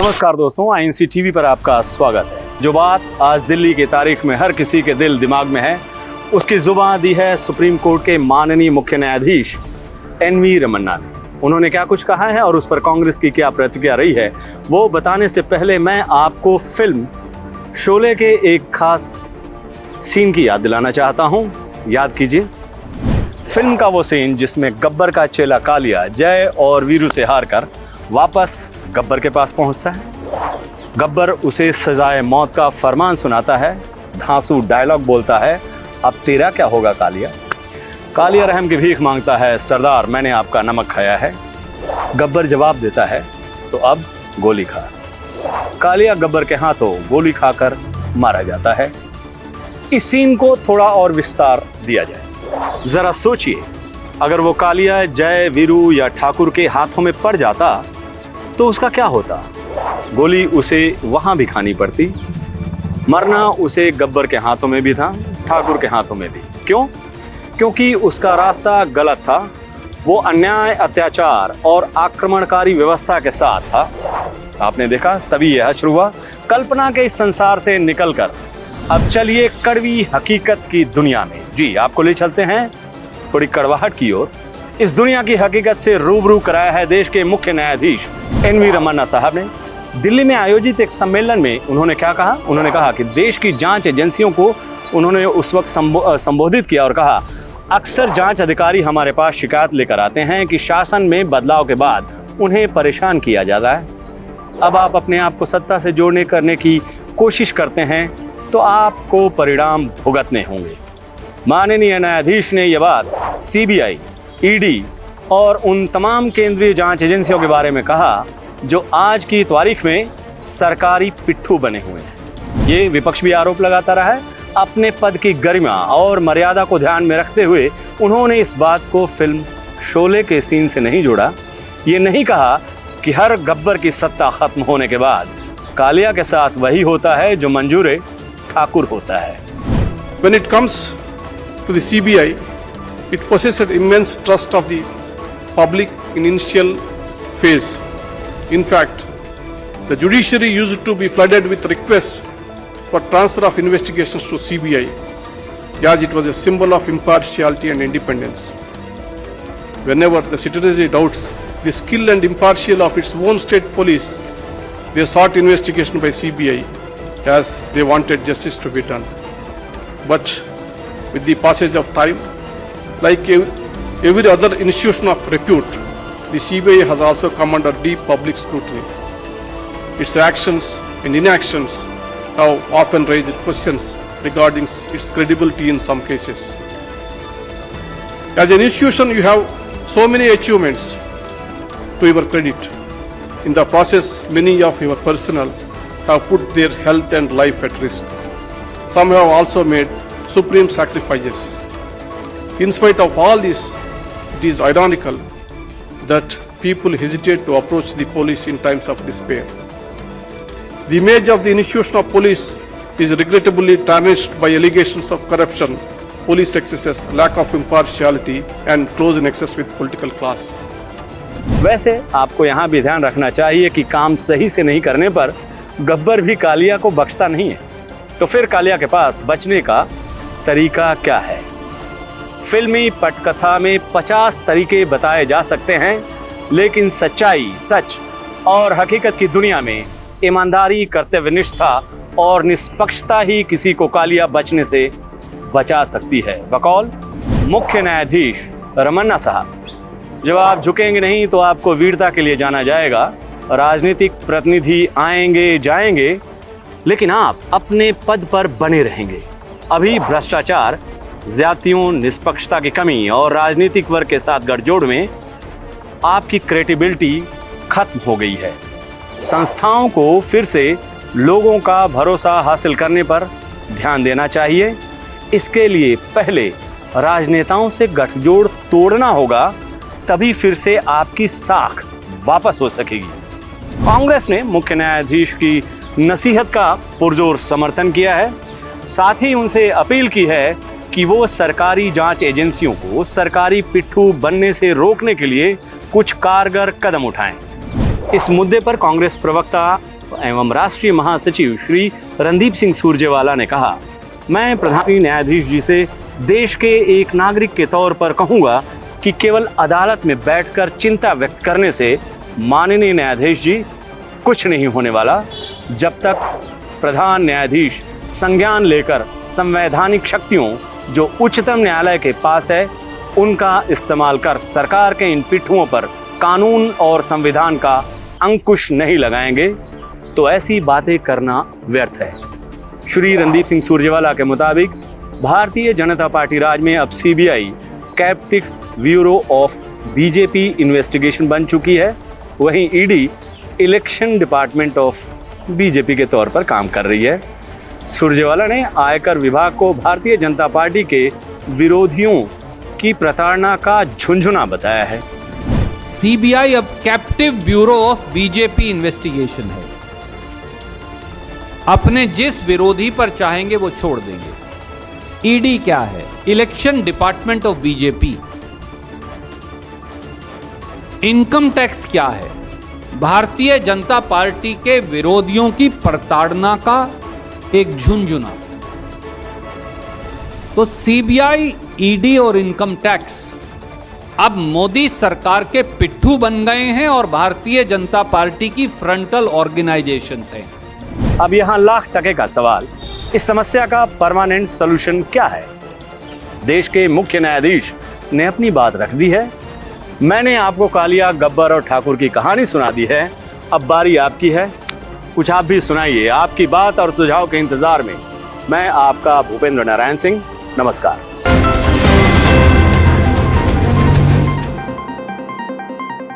नमस्कार दोस्तों, INC TV पर आपका स्वागत है। जो बात आज दिल्ली की तारीख में हर किसी के दिल दिमाग में है, उसकी जुबान दी है सुप्रीम कोर्ट के माननीय मुख्य न्यायाधीश एनवी रमन्ना ने। उन्होंने क्या कुछ कहा है और उस पर कांग्रेस की क्या प्रतिक्रिया रही है, वो बताने से पहले मैं आपको फिल्म शोले के एक खास सीन की याद दिलाना चाहता हूँ। याद कीजिए फिल्म का वो सीन जिसमें गब्बर का चेला कालिया जय और वीरू से हारकर वापस गब्बर के पास पहुंचता है। गब्बर उसे सजाए मौत का फरमान सुनाता है, धांसू डायलॉग बोलता है, अब तेरा क्या होगा कालिया। कालिया रहम की भीख मांगता है, सरदार मैंने आपका नमक खाया है। गब्बर जवाब देता है, तो अब गोली खा। कालिया गब्बर के हाथों गोली खाकर मारा जाता है। इस सीन को थोड़ा और विस्तार दिया जाए। जरा सोचिए, अगर वो कालिया जय वीरू या ठाकुर के हाथों में पड़ जाता तो उसका क्या होता। गोली उसे वहां भी खानी पड़ती। मरना उसे गब्बर के हाथों में भी था, ठाकुर के हाथों में भी। क्यों? क्योंकि उसका रास्ता गलत था। वो अन्याय, अत्याचार और आक्रमणकारी व्यवस्था के साथ था। आपने देखा, तभी यह हश्र हुआ। कल्पना के इस संसार से निकलकर अब चलिए कड़वी हकीकत की दुनिया में। जी, आपको ले चलते हैं थोड़ी कड़वाहट की ओर। इस दुनिया की हकीकत से रूबरू कराया है देश के मुख्य न्यायाधीश एनवी रमन्ना साहब ने। दिल्ली में आयोजित एक सम्मेलन में उन्होंने क्या कहा? उन्होंने कहा कि देश की जांच एजेंसियों को उन्होंने उस वक्त संबोधित किया और कहा, अक्सर जांच अधिकारी हमारे पास शिकायत लेकर आते हैं कि शासन में बदलाव के बाद उन्हें परेशान किया जाता है। अब आप अपने आप को सत्ता से जोड़ने करने की कोशिश करते हैं तो आपको परिणाम भुगतने होंगे। माननीय न्यायाधीश ने यह बात सीबीआई, ईडी और उन तमाम केंद्रीय जांच एजेंसियों के बारे में कहा जो आज की तारीख में सरकारी पिट्ठू बने हुए हैं। ये विपक्ष भी आरोप लगाता रहा है। अपने पद की गरिमा और मर्यादा को ध्यान में रखते हुए उन्होंने इस बात को फिल्म शोले के सीन से नहीं जोड़ा। ये नहीं कहा कि हर गब्बर की सत्ता खत्म होने के बाद कालिया के साथ वही होता है जो मंजूर ठाकुर होता है। When it comes to the CBI, it possessed immense trust of the public in initial phase. In fact, the judiciary used to be flooded with requests for transfer of investigations to CBI, as it was a symbol of impartiality and independence. Whenever the citizenry doubts the skill and impartiality of its own state police, they sought investigation by CBI, as they wanted justice to be done. But with the passage of time, like every other institution of repute, the CBI has also come under deep public scrutiny. Its actions and inactions have often raised questions regarding its credibility in some cases. As an institution, you have so many achievements to your credit. In the process, many of your personnel have put their health and life at risk. Some have also made supreme sacrifices. In spite of all this, it is ironical that people hesitate to approach the police in times of despair. The image of the institution of police is regrettably tarnished by allegations of corruption, police excesses, lack of impartiality, and close nexus with political class. वैसे आपको यहाँ भी ध्यान रखना चाहिए कि काम सही से नहीं करने पर गब्बर भी कालिया को बख्शता नहीं है। तो फिर कालिया के पास बचने का तरीका क्या है? फिल्मी पटकथा में 50 तरीके बताए जा सकते हैं, लेकिन सच्चाई, सच और हकीकत की दुनिया में ईमानदारी, कर्तव्यनिष्ठा और निष्पक्षता ही किसी को कालिया बचने से बचा सकती है। बकौल मुख्य न्यायाधीश रमन्ना साहब, जब आप झुकेंगे नहीं तो आपको वीरता के लिए जाना जाएगा। राजनीतिक प्रतिनिधि आएंगे जाएंगे, लेकिन आप अपने पद पर बने रहेंगे। अभी भ्रष्टाचार, ज्यादतियों, निष्पक्षता की कमी और राजनीतिक वर्ग के साथ गठजोड़ में आपकी क्रेडिबिलिटी खत्म हो गई है। संस्थाओं को फिर से लोगों का भरोसा हासिल करने पर ध्यान देना चाहिए। इसके लिए पहले राजनेताओं से गठजोड़ तोड़ना होगा, तभी फिर से आपकी साख वापस हो सकेगी। कांग्रेस ने मुख्य न्यायाधीश की नसीहत का पुरजोर समर्थन किया है। साथ ही उनसे अपील की है कि वो सरकारी जांच एजेंसियों को सरकारी पिट्ठू बनने से रोकने के लिए कुछ कारगर कदम उठाएं। इस मुद्दे पर कांग्रेस प्रवक्ता एवं राष्ट्रीय महासचिव श्री रणदीप सिंह सुरजेवाला ने कहा, मैं प्रधान न्यायाधीश जी से देश के एक नागरिक के तौर पर कहूंगा कि केवल अदालत में बैठकर चिंता व्यक्त करने से माननीय न्यायाधीश जी कुछ नहीं होने वाला। जब तक प्रधान न्यायाधीश संज्ञान लेकर संवैधानिक शक्तियों जो उच्चतम न्यायालय के पास है उनका इस्तेमाल कर सरकार के इन पिट्ठुओं पर कानून और संविधान का अंकुश नहीं लगाएंगे तो ऐसी बातें करना व्यर्थ है। श्री रणदीप सिंह सुरजेवाला के मुताबिक भारतीय जनता पार्टी राज में अब CBI captive bureau of BJP investigation बन चुकी है, वहीं ED election department of BJP के तौर पर काम कर रही है। सुरजेवाला ने आयकर विभाग को भारतीय जनता पार्टी के विरोधियों की प्रताड़ना का झुंझुना बताया है। सीबीआई अब captive bureau of BJP investigation है, अपने जिस विरोधी पर चाहेंगे वो छोड़ देंगे। ईडी क्या है? Election department of BJP. Income tax क्या है? भारतीय जनता पार्टी के विरोधियों की प्रताड़ना का एक झुंझुना। तो सीबीआई, ईडी और इनकम टैक्स अब मोदी सरकार के पिट्ठू बन गए हैं और भारतीय जनता पार्टी की फ्रंटल ऑर्गेनाइजेशंस हैं। अब यहाँ लाख टके का सवाल, इस समस्या का परमानेंट सॉल्यूशन क्या है? देश के मुख्य न्यायाधीश ने अपनी बात रख दी है। मैंने आपको कालिया, गब्बर और ठाकुर की कहानी सुना दी है, अब बारी आपकी है। कुछ आप भी सुनाइए। आपकी बात और सुझाव के इंतजार में मैं आपका भूपेंद्र नारायण सिंह। नमस्कार।